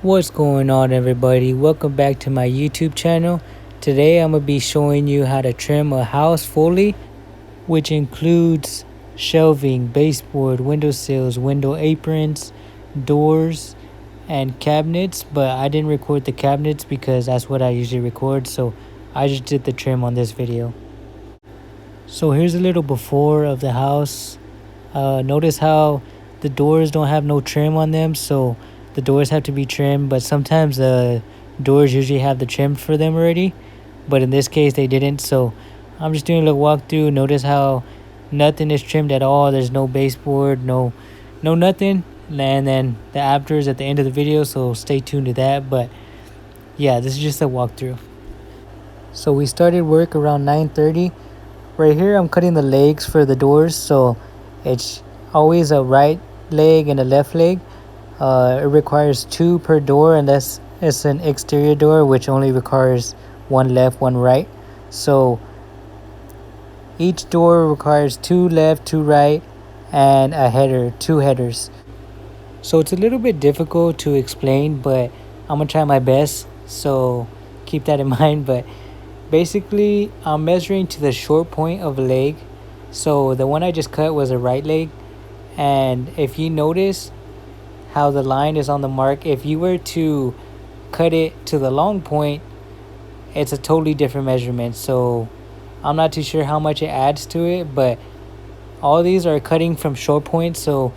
What's going on, everybody? Welcome back to my YouTube channel. Today I'm going to be showing you how to trim a house fully, which includes shelving, baseboard, windowsills, window aprons, doors, and cabinets. But I didn't record the cabinets because that's what I usually record, so I just did the trim on this video. So here's a little before of the house. Notice how the doors don't have no trim on them, so the doors have to be trimmed, but sometimes the doors usually have the trim for them already, but in this case they didn't. So I'm just doing a little walkthrough. Notice how nothing is trimmed at all. There's no baseboard, no nothing. And then the afters at the end of the video, so stay tuned to that. But yeah, this is just a walkthrough. So we started work around 9:30. Right here I'm cutting the legs for the doors, so it's always a right leg and a left leg. It requires 2 per door, unless it's an exterior door, which only requires 1 left, 1 right. So each door requires 2 left, 2 right, and a header, 2 headers. So it's a little bit difficult to explain, but I'm gonna try my best, so keep that in mind. But basically I'm measuring to the short point of a leg. So the one I just cut was a right leg, and if you notice how the line is on the mark, if you were to cut it to the long point, it's a totally different measurement. So I'm not too sure how much it adds to it, but all these are cutting from short points. So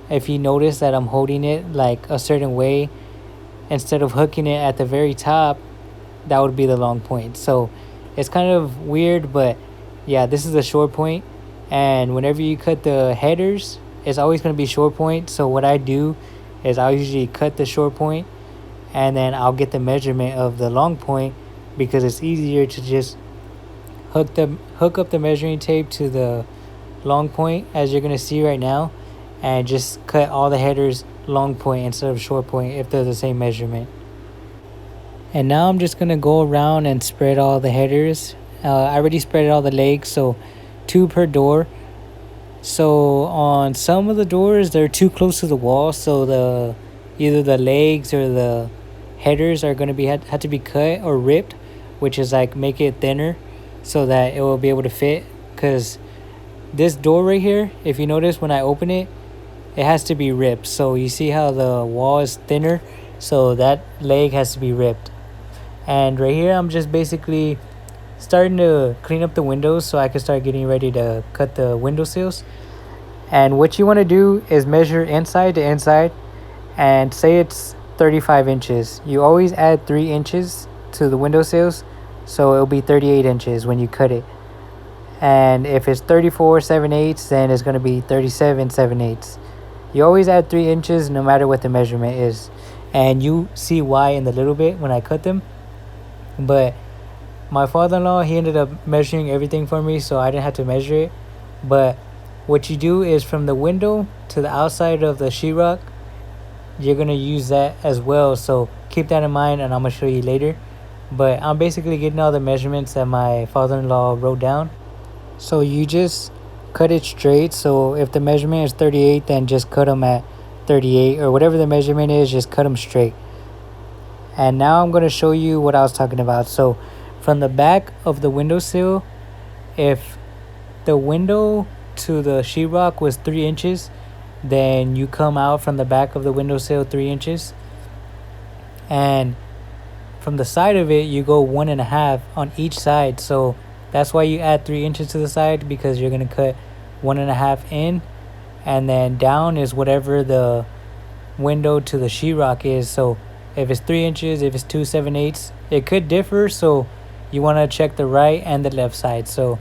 if you notice that I'm holding it like a certain way instead of hooking it at the very top, that would be the long point. So it's kind of weird, but yeah, this is a short point, and whenever you cut the headers, it's always going to be short point. So what I do is I'll usually cut the short point, and then I'll get the measurement of the long point, because it's easier to just hook up the measuring tape to the long point, as you're going to see right now, and just cut all the headers long point instead of short point if they're the same measurement. And now I'm just going to go around and spread all the headers. I already spread all the legs, so 2 per door. So on some of the doors, they're too close to the wall, so either the legs or the headers are going to be have to be cut or ripped, which is like make it thinner so that it will be able to fit. Because this door right here, if you notice when I open it, it has to be ripped. So you see how the wall is thinner, so that leg has to be ripped. And right here I'm just basically starting to clean up the windows so I can start getting ready to cut the windowsills. And what you want to do is measure inside to inside, and say it's 35 inches. You always add 3 inches to the windowsills, so it'll be 38 inches when you cut it. And if it's 34 7/8, then it's going to be 37 7/8. You always add 3 inches no matter what the measurement is, and you see why in a little bit when I cut them. But my father-in-law, he ended up measuring everything for me, so I didn't have to measure it. But what you do is from the window to the outside of the sheetrock, you're going to use that as well. So keep that in mind, and I'm going to show you later. But I'm basically getting all the measurements that my father-in-law wrote down. So you just cut it straight. So if the measurement is 38, then just cut them at 38, or whatever the measurement is, just cut them straight. And now I'm going to show you what I was talking about. So from the back of the windowsill, if the window to the sheetrock was 3 inches, then you come out from the back of the windowsill 3 inches, and from the side of it you go 1.5 on each side. So that's why you add 3 inches to the side, because you're going to cut 1.5 in, and then down is whatever the window to the sheetrock is. So if it's 3 inches, if it's 2 7/8, it could differ. So you want to check the right and the left side. So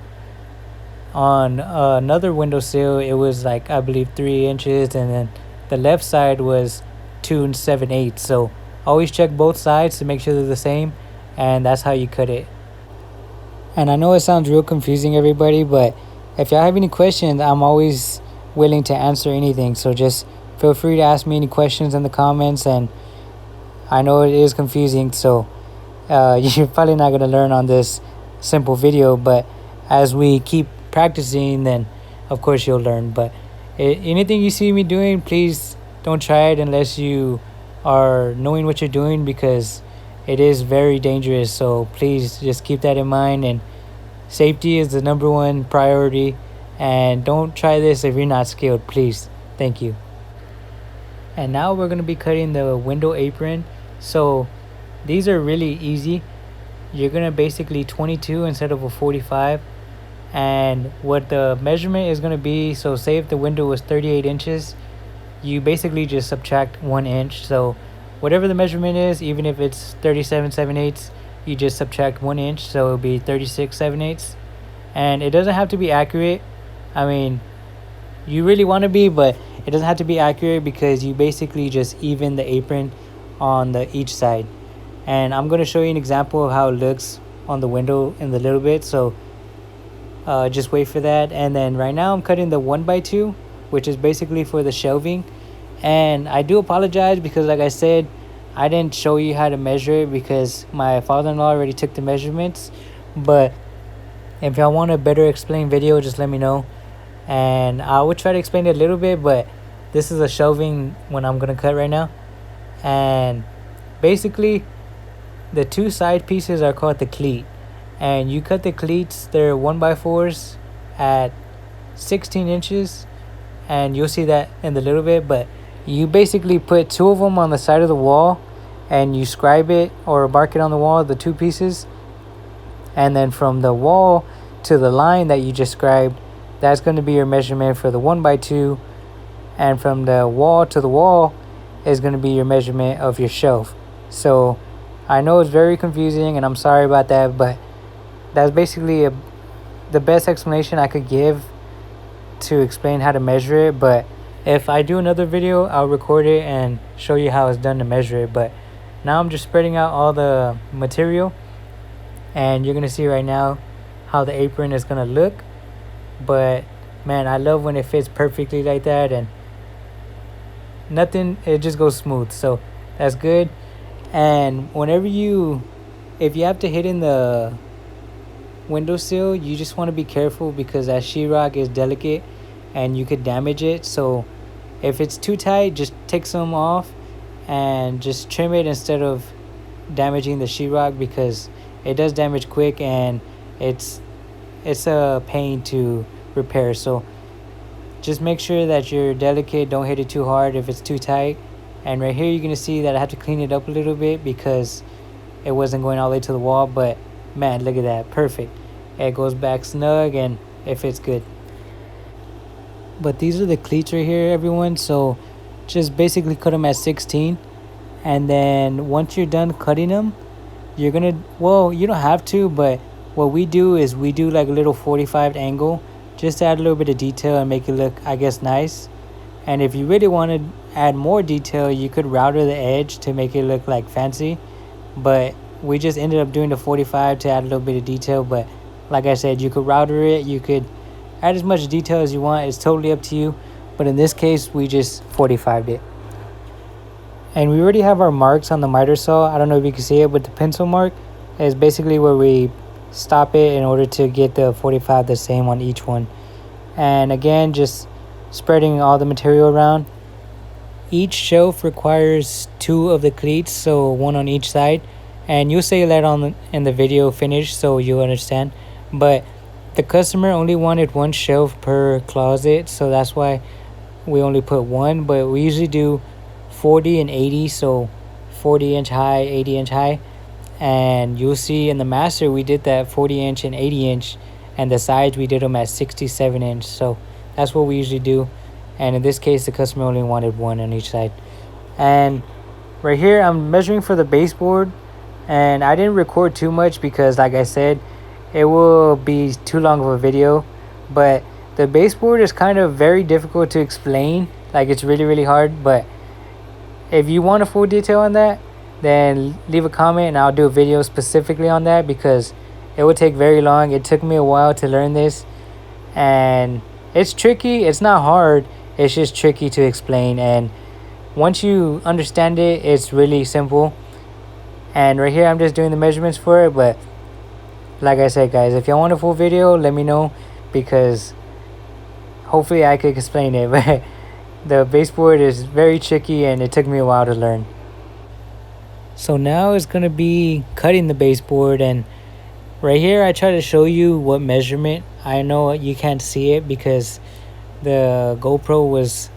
on another windowsill, it was like, I believe 3 inches, and then the left side was 2 7/8. So always check both sides to make sure they're the same, and that's how you cut it. And I know it sounds real confusing, everybody, but if y'all have any questions, I'm always willing to answer anything. So just feel free to ask me any questions in the comments. And I know it is confusing, so you're probably not going to learn on this simple video, but as we keep practicing, then of course you'll learn. But anything you see me doing, please don't try it unless you are knowing what you're doing, because it is very dangerous. So please just keep that in mind, and safety is the number one priority. And don't try this if you're not skilled, please. Thank you. And now we're going to be cutting the window apron. So these are really easy. You're going to basically 22 instead of a 45. And what the measurement is going to be, so say if the window was 38 inches, you basically just subtract 1 inch. So whatever the measurement is, even if it's 37 7/8, you just subtract 1 inch, so it'll be 36 7/8. And it doesn't have to be accurate. I mean, you really want to be, but it doesn't have to be accurate, because you basically just even the apron on the each side. And I'm going to show you an example of how it looks on the window in a little bit, so just wait for that. And then right now I'm cutting the 1x2, which is basically for the shelving. And I do apologize, because like I said, I didn't show you how to measure it because my father-in-law already took the measurements. But if y'all want a better explained video, just let me know, and I will try to explain it a little bit. But this is a shelving when I'm gonna cut right now. And basically the two side pieces are called the cleat, and you cut the cleats, they're 1x4s at 16 inches, and you'll see that in a little bit. But you basically put two of them on the side of the wall, and you scribe it or mark it on the wall, the two pieces. And then from the wall to the line that you just scribed, that's going to be your measurement for the 1x2. And from the wall to the wall is going to be your measurement of your shelf. So I know it's very confusing, and I'm sorry about that, but that's basically the best explanation I could give to explain how to measure it. But if I do another video, I'll record it and show you how it's done to measure it. But now I'm just spreading out all the material, and you're going to see right now how the apron is going to look. But man, I love when it fits perfectly like that, and nothing, it just goes smooth. So that's good. And if you have to hit in the windowsill, you just want to be careful, because that sheetrock is delicate and you could damage it. So if it's too tight, just take some off and just trim it instead of damaging the sheetrock, because it does damage quick, and it's a pain to repair. So just make sure that you're delicate, don't hit it too hard if it's too tight. And right here you're going to see that I have to clean it up a little bit, because it wasn't going all the way to the wall. But man, look at that, perfect. It goes back snug and it fits good. But these are the cleats right here, everyone. So just basically cut them at 16. And then once you're done cutting them, you're going to, well, you don't have to, but what we do is we do like a little 45 angle, just to add a little bit of detail and make it look, I guess, nice. And if you really want to add more detail, you could router the edge to make it look like fancy. But we just ended up doing the 45 to add a little bit of detail. But like I said, you could router it, you could add as much detail as you want. It's totally up to you. But in this case, we just 45'd it. And we already have our marks on the miter saw. I don't know if you can see it, but the pencil mark is basically where we stop it in order to get the 45 the same on each one. And again, just spreading all the material around. Each shelf requires 2 of the cleats, so 1 on each side. And you'll see that in the video finish, so you'll understand. But the customer only wanted 1 shelf per closet, so that's why we only put 1. But we usually do 40 and 80, so 40 inch high, 80 inch high. And you'll see in the master we did that 40 inch and 80 inch, and the sides we did them at 67 inch. So that's what we usually do. And in this case, the customer only wanted 1 on each side. And right here I'm measuring for the baseboard, and I didn't record too much because, like I said, it will be too long of a video. But the baseboard is kind of very difficult to explain, like it's really hard. But if you want a full detail on that, then leave a comment and I'll do a video specifically on that, because it would take very long. It took me a while to learn this, and it's tricky. It's not hard, it's just tricky to explain. And once you understand it, it's really simple. And right here I'm just doing the measurements for it. But like I said, guys, if y'all want a full video, let me know, because hopefully I could explain it. But the baseboard is very tricky and it took me a while to learn. So now it's gonna be cutting the baseboard, and right here I try to show you what measurement. I know you can't see it because the GoPro was,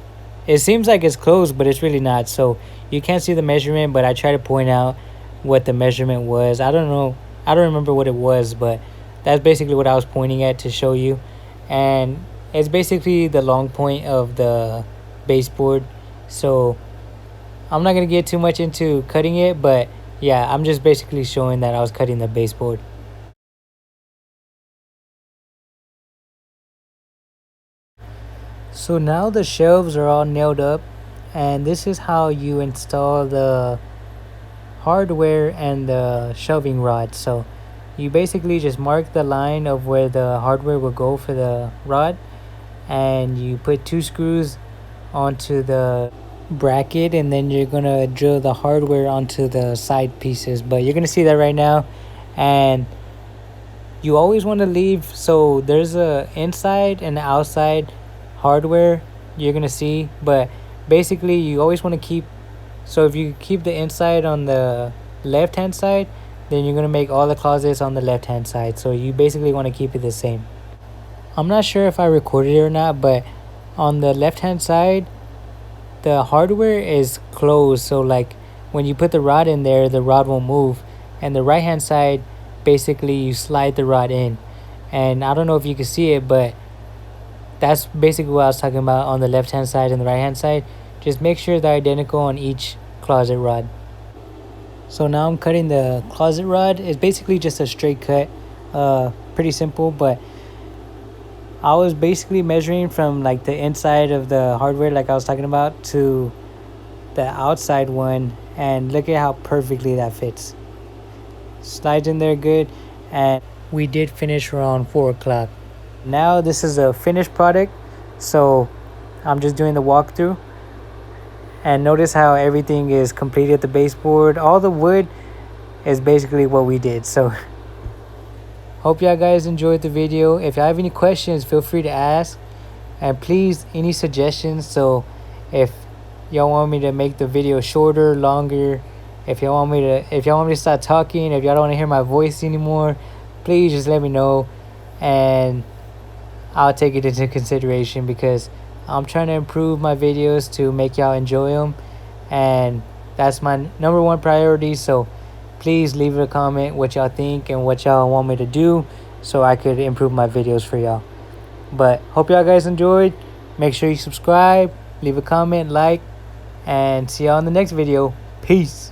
it seems like it's closed, but it's really not. So you can't see the measurement, but I try to point out what the measurement was. I don't know, I don't remember what it was, but that's basically what I was pointing at to show you. And it's basically the long point of the baseboard. So I'm not gonna get too much into cutting it, but yeah, I'm just basically showing that I was cutting the baseboard. So now the shelves are all nailed up, and this is how you install the hardware and the shelving rod. So you basically just mark the line of where the hardware will go for the rod, and you put 2 screws onto the bracket, and then you're gonna drill the hardware onto the side pieces. But you're gonna see that right now. And you always want to leave, so there's a inside and outside hardware you're gonna see, but basically you always want to keep, so if you keep the inside on the left hand side, then you're gonna make all the closets on the left hand side. So you basically want to keep it the same. I'm not sure if I recorded it or not, but on the left hand side the hardware is closed, so like when you put the rod in there, the rod won't move. And the right hand side, basically you slide the rod in, and I don't know if you can see it, but that's basically what I was talking about on the left hand side and the right hand side. Just make sure they're identical on each closet rod. So now I'm cutting the closet rod. It's basically just a straight cut, pretty simple, but I was basically measuring from like the inside of the hardware, like I was talking about, to the outside one, and look at how perfectly that fits. Slides in there good, and we did finish around 4 o'clock. Now this is a finished product, so I'm just doing the walkthrough. And notice how everything is completed at the baseboard. All the wood is basically what we did. So hope y'all guys enjoyed the video. If y'all have any questions, feel free to ask, and please, any suggestions. So if y'all want me to make the video shorter, longer, if y'all want me to start talking, if y'all don't want to hear my voice anymore, please just let me know, and I'll take it into consideration, because I'm trying to improve my videos to make y'all enjoy them, and that's my #1 priority. So please leave a comment what y'all think and what y'all want me to do, so I could improve my videos for y'all. But hope y'all guys enjoyed. Make sure you subscribe, leave a comment, like, and see y'all in the next video. Peace.